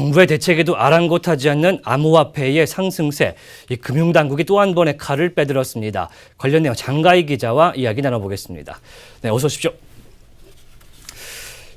정부의 대책에도 아랑곳하지 않는 암호화폐의 상승세, 이 금융당국이 또 한 번의 칼을 빼들었습니다. 관련 내용 장가희 기자와 이야기 나눠보겠습니다. 네, 어서 오십시오.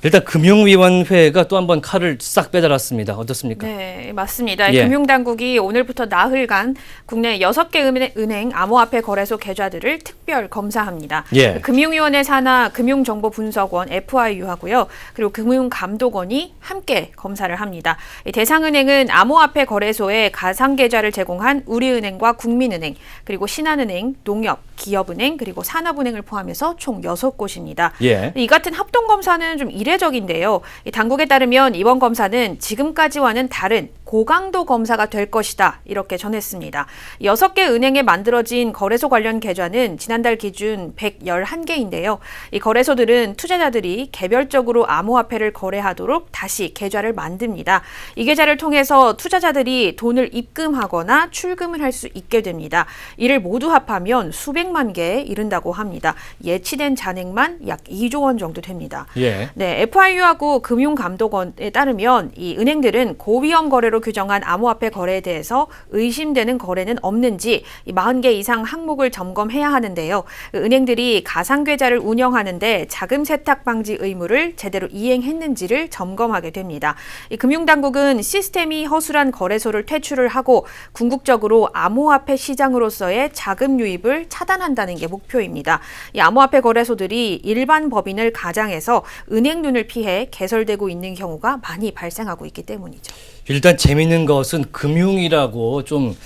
일단 금융위원회가 또 한 번 칼을 싹 빼달았습니다. 어떻습니까? 네, 맞습니다. 예. 금융당국이 오늘부터 나흘간 국내 6개 은행 암호화폐 거래소 계좌들을 특별 검사합니다. 예. 금융위원회 산하 금융정보분석원 FIU하고요. 그리고 금융감독원이 함께 검사를 합니다. 대상은행은 암호화폐 거래소에 가상계좌를 제공한 우리은행과 국민은행, 그리고 신한은행, 농협, 기업은행, 그리고 산업은행을 포함해서 총 6곳입니다. 예. 이 같은 합동검사는 좀 이례적인데요. 당국에 따르면 이번 검사는 지금까지와는 다른 고강도 검사가 될 것이다, 이렇게 전했습니다. 6개 은행에 만들어진 거래소 관련 계좌는 지난달 기준 111개인데요. 이 거래소들은 투자자들이 개별적으로 암호화폐를 거래하도록 다시 계좌를 만듭니다. 이 계좌를 통해서 투자자들이 돈을 입금하거나 출금을 할 수 있게 됩니다. 이를 모두 합하면 수백만 개에 이른다고 합니다. 예치된 잔액만 약 2조 원 정도 됩니다. 예. 네, FIU하고 금융감독원에 따르면 이 은행들은 고위험 거래로 규정한 암호화폐 거래에 대해서 의심되는 거래는 없는지 40개 이상 항목을 점검해야 하는데요. 은행들이 가상계좌를 운영하는데 자금 세탁 방지 의무를 제대로 이행했는지를 점검하게 됩니다. 이 금융당국은 시스템이 허술한 거래소를 퇴출을 하고 궁극적으로 암호화폐 시장으로서의 자금 유입을 차단한다는 게 목표입니다. 이 암호화폐 거래소들이 일반 법인을 가장해서 은행 눈을 피해 개설되고 있는 경우가 많이 발생하고 있기 때문이죠. 일단 재미있는 것은 금융이라고 좀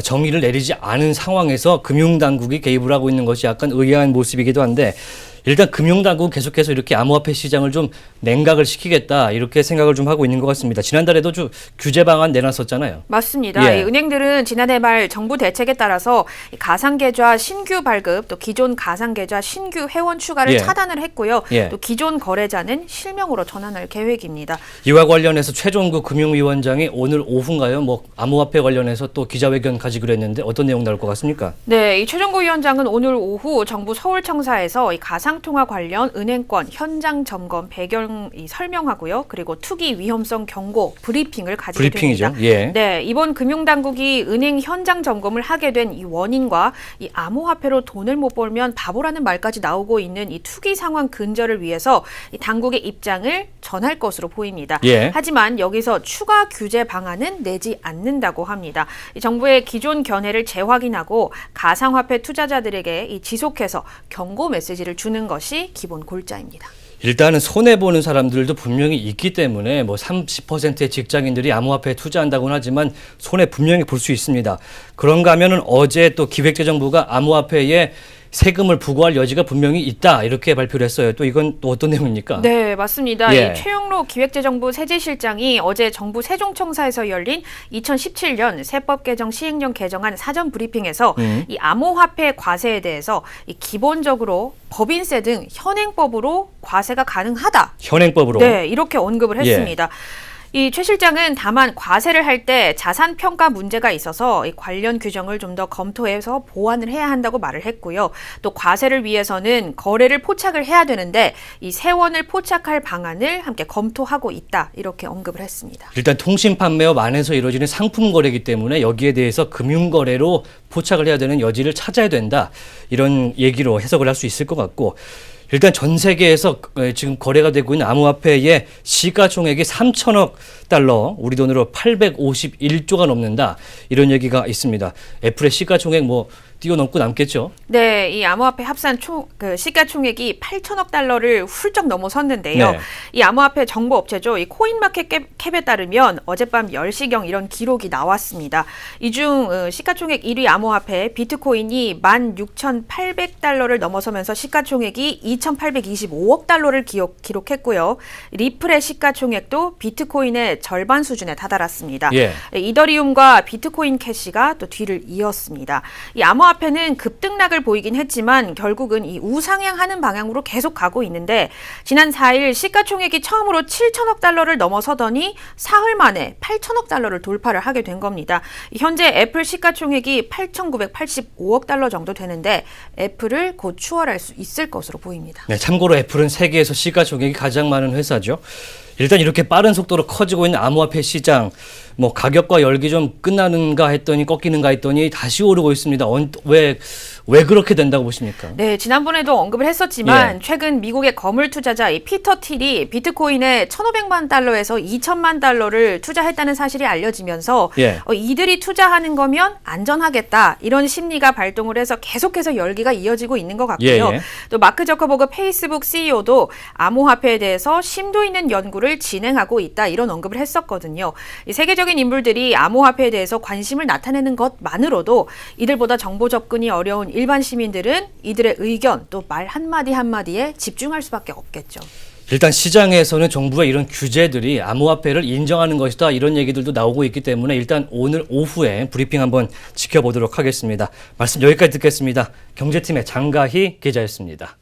정의를 내리지 않은 상황에서 금융당국이 개입을 하고 있는 것이 약간 의아한 모습이기도 한데, 일단 금융당국은 계속해서 이렇게 암호화폐 시장을 좀 냉각을 시키겠다, 이렇게 생각을 좀 하고 있는 것 같습니다. 지난달에도 좀 규제 방안 내놨었잖아요. 맞습니다. 예. 이 은행들은 지난해 말 정부 대책에 따라서 가상계좌 신규 발급, 또 기존 가상계좌 신규 회원 추가를 예. 차단을 했고요. 예. 또 기존 거래자는 실명으로 전환할 계획입니다. 이와 관련해서 최종구 금융위원장이 오늘 오후인가요? 암호화폐 관련해서 또 기자회견 가지기로 했는데 어떤 내용 나올 것 같습니까? 네, 이 최종구 위원장은 오늘 오후 정부 서울청사에서 이 가상통화 관련 은행권 현장 점검 배경 설명하고요. 그리고 투기 위험성 경고 브리핑을 가지게 브리핑이죠. 됩니다. 예. 네, 이번 금융당국이 은행 현장 점검을 하게 된 이 원인과 이 암호화폐로 돈을 못 벌면 바보라는 말까지 나오고 있는 이 투기 상황 근절을 위해서 이 당국의 입장을 전할 것으로 보입니다. 예. 하지만 여기서 추가 규제 방안은 내지 않는다고 합니다. 이 정부의 기존 견해를 재확인하고 가상화폐 투자자들에게 이 지속해서 경고 메시지를 주는 것이 기본 골자입니다. 일단은 손해보는 사람들도 분명히 있기 때문에 30%의 직장인들이 암호화폐에 투자한다고는 하지만 손해 분명히 볼 수 있습니다. 그런가 하면은 어제 또 기획재정부가 암호화폐에 세금을 부과할 여지가 분명히 있다, 이렇게 발표를 했어요. 또 이건 또 어떤 내용입니까? 네, 맞습니다. 예. 이 최영로 기획재정부 세제실장이 어제 정부 세종청사에서 열린 2017년 세법 개정 시행령 개정안 사전 브리핑에서 이 암호화폐 과세에 대해서 이 기본적으로 법인세 등 현행법으로 과세가 가능하다. 현행법으로. 네, 이렇게 언급을 했습니다. 이 최 실장은 다만 과세를 할 때 자산 평가 문제가 있어서 이 관련 규정을 좀 더 검토해서 보완을 해야 한다고 말을 했고요. 또 과세를 위해서는 거래를 포착을 해야 되는데 이 세원을 포착할 방안을 함께 검토하고 있다, 이렇게 언급을 했습니다. 일단 통신 판매업 안에서 이루어지는 상품 거래이기 때문에 여기에 대해서 금융 거래로 포착을 해야 되는 여지를 찾아야 된다, 이런 얘기로 해석을 할 수 있을 것 같고, 일단 전 세계에서 지금 거래가 되고 있는 암호화폐의 시가총액이 3천억 달러, 우리 돈으로 851조가 넘는다, 이런 얘기가 있습니다. 애플의 시가총액 뛰어넘고 남겠죠? 네, 이 암호화폐 합산 시가총액이 8천억 달러를 훌쩍 넘어섰는데요. 네. 이 암호화폐 정보업체죠. 이 코인마켓캡에 따르면 어젯밤 10시경 이런 기록이 나왔습니다. 이 중 시가총액 1위 암호화폐 비트코인이 16,800달러를 넘어서면서 시가총액이 2,825억 달러를 기록했고요. 리플의 시가총액도 비트코인의 절반 수준에 다다랐습니다. 예. 이더리움과 비트코인 캐시가 또 뒤를 이었습니다. 이 암호화폐는 급등락을 보이긴 했지만 결국은 이 우상향하는 방향으로 계속 가고 있는데, 지난 4일 시가총액이 처음으로 7천억 달러를 넘어서더니 사흘 만에 8천억 달러를 돌파를 하게 된 겁니다. 현재 애플 시가총액이 8,985억 달러 정도 되는데 애플을 곧 추월할 수 있을 것으로 보입니다. 네, 참고로 애플은 세계에서 시가총액이 가장 많은 회사죠. 일단 이렇게 빠른 속도로 커지고 있는 암호화폐 시장, 뭐 가격과 열기 좀 끝나는가 했더니 꺾이는가 했더니 다시 오르고 있습니다. 왜 그렇게 된다고 보십니까? 네, 지난번에도 언급을 했었지만 예. 최근 미국의 거물 투자자 이 피터 틸이 비트코인에 1,500만 달러에서 2천만 달러를 투자했다는 사실이 알려지면서 예. 이들이 투자하는 거면 안전하겠다 이런 심리가 발동을 해서 계속해서 열기가 이어지고 있는 것 같고요. 예. 또 마크 저커버그 페이스북 CEO도 암호화폐에 대해서 심도 있는 연구를 진행하고 있다 이런 언급을 했었거든요. 이 세계적인 인물들이 암호화폐에 대해서 관심을 나타내는 것만으로도 이들보다 정보 접근이 어려운 일반 시민들은 이들의 의견 또 말 한마디 한마디에 집중할 수밖에 없겠죠. 일단 시장에서는 정부의 이런 규제들이 암호화폐를 인정하는 것이다 이런 얘기들도 나오고 있기 때문에 일단 오늘 오후에 브리핑 한번 지켜보도록 하겠습니다. 말씀 여기까지 듣겠습니다. 경제팀의 장가희 기자였습니다.